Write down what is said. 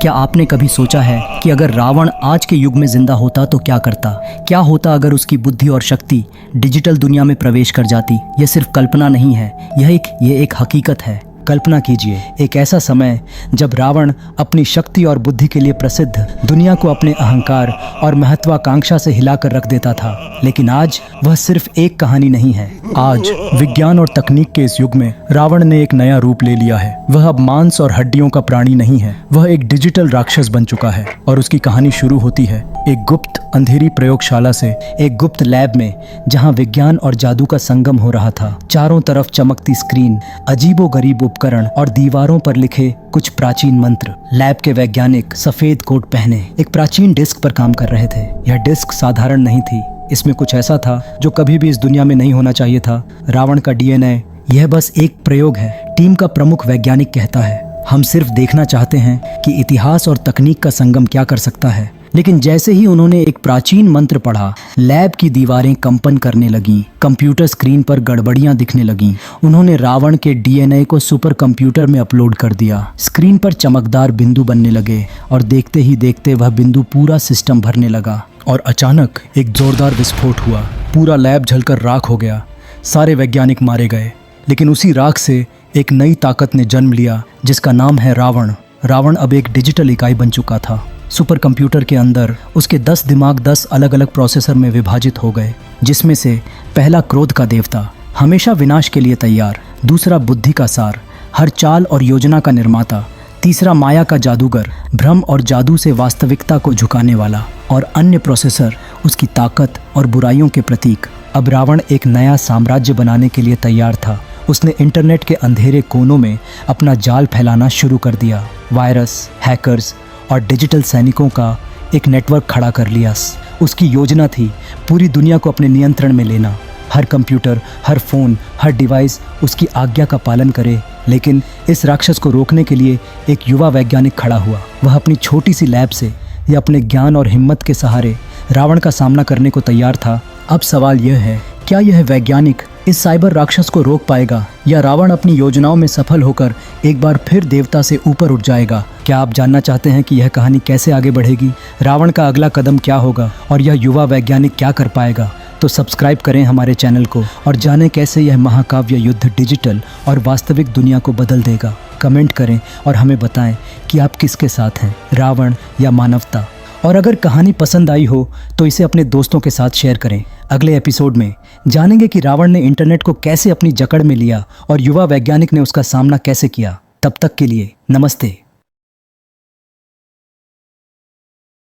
क्या आपने कभी सोचा है कि अगर रावण आज के युग में जिंदा होता तो क्या करता? क्या होता अगर उसकी बुद्धि और शक्ति डिजिटल दुनिया में प्रवेश कर जाती? यह सिर्फ कल्पना नहीं है, यह एक हकीकत है। कल्पना कीजिए, एक ऐसा समय जब रावण अपनी शक्ति और बुद्धि के लिए प्रसिद्ध दुनिया को अपने अहंकार और महत्वाकांक्षा से हिलाकर रख देता था। लेकिन आज वह सिर्फ एक कहानी नहीं है। आज विज्ञान और तकनीक के इस युग में रावण ने एक नया रूप ले लिया है। वह अब मांस और हड्डियों का प्राणी नहीं है, वह एक डिजिटल राक्षस बन चुका है। और उसकी कहानी शुरू होती है एक गुप्त अंधेरी प्रयोगशाला से, एक गुप्त लैब में जहां विज्ञान और जादू का संगम हो रहा था। चारों तरफ चमकती स्क्रीन, अजीबोगरीब उपकरण और दीवारों पर लिखे कुछ प्राचीन मंत्र। लैब के वैज्ञानिक सफेद कोट पहने एक प्राचीन डिस्क पर काम कर रहे थे। यह डिस्क साधारण नहीं थी, इसमें कुछ ऐसा था जो कभी भी इस दुनिया में नहीं होना चाहिए था। रावण का डीएनए। यह बस एक प्रयोग है, टीम का प्रमुख वैज्ञानिक कहता है। हम सिर्फ देखना चाहते हैं कि इतिहास और तकनीक का संगम क्या कर सकता है। लेकिन जैसे ही उन्होंने एक प्राचीन मंत्र पढ़ा, लैब की दीवारें कंपन करने लगीं, कंप्यूटर स्क्रीन पर गड़बड़ियां दिखने लगीं। उन्होंने रावण के डीएनए को सुपर कंप्यूटर में अपलोड कर दिया। स्क्रीन पर चमकदार बिंदु बनने लगे और देखते ही देखते वह बिंदु पूरा सिस्टम भरने लगा। और अचानक एक जोरदार विस्फोट हुआ। पूरा लैब जलकर राख हो गया। सारे वैज्ञानिक मारे गए। लेकिन उसी राख से एक नई ताकत ने जन्म लिया जिसका नाम है रावण। रावण अब एक डिजिटल इकाई बन चुका था। सुपर कंप्यूटर के अंदर उसके 10 दिमाग 10 अलग अलग प्रोसेसर में विभाजित हो गए, जिसमें से पहला क्रोध का देवता, हमेशा विनाश के लिए तैयार। दूसरा बुद्धि का सार, हर चाल और योजना का निर्माता। तीसरा माया का जादूगर, भ्रम और जादू से वास्तविकता को झुकाने वाला। और अन्य प्रोसेसर उसकी ताकत और बुराइयों के प्रतीक। अब रावण एक नया साम्राज्य बनाने के लिए तैयार था। उसने इंटरनेट के अंधेरे कोनों में अपना जाल फैलाना शुरू कर दिया। वायरस, हैकर्स और डिजिटल सैनिकों का एक नेटवर्क खड़ा कर लिया। उसकी योजना थी पूरी दुनिया को अपने नियंत्रण में लेना। हर कंप्यूटर, हर फोन, हर डिवाइस उसकी आज्ञा का पालन करे। लेकिन इस राक्षस को रोकने के लिए एक युवा वैज्ञानिक खड़ा हुआ। वह अपनी छोटी सी लैब से या अपने ज्ञान और हिम्मत के सहारे रावण का सामना करने को तैयार था। अब सवाल यह है, क्या यह वैज्ञानिक इस साइबर राक्षस को रोक पाएगा, या रावण अपनी योजनाओं में सफल होकर एक बार फिर देवता से ऊपर उठ जाएगा? क्या आप जानना चाहते हैं कि यह कहानी कैसे आगे बढ़ेगी? रावण का अगला कदम क्या होगा और यह युवा वैज्ञानिक क्या कर पाएगा? तो सब्सक्राइब करें हमारे चैनल को और जानें कैसे यह महाकाव्य युद्ध डिजिटल और वास्तविक दुनिया को बदल देगा। कमेंट करें और हमें बताएं कि आप किसके साथ हैं, रावण या मानवता। और अगर कहानी पसंद आई हो तो इसे अपने दोस्तों के साथ शेयर करें। अगले एपिसोड में जानेंगे कि रावण ने इंटरनेट को कैसे अपनी जकड़ में लिया और युवा वैज्ञानिक ने उसका सामना कैसे किया। तब तक के लिए नमस्ते।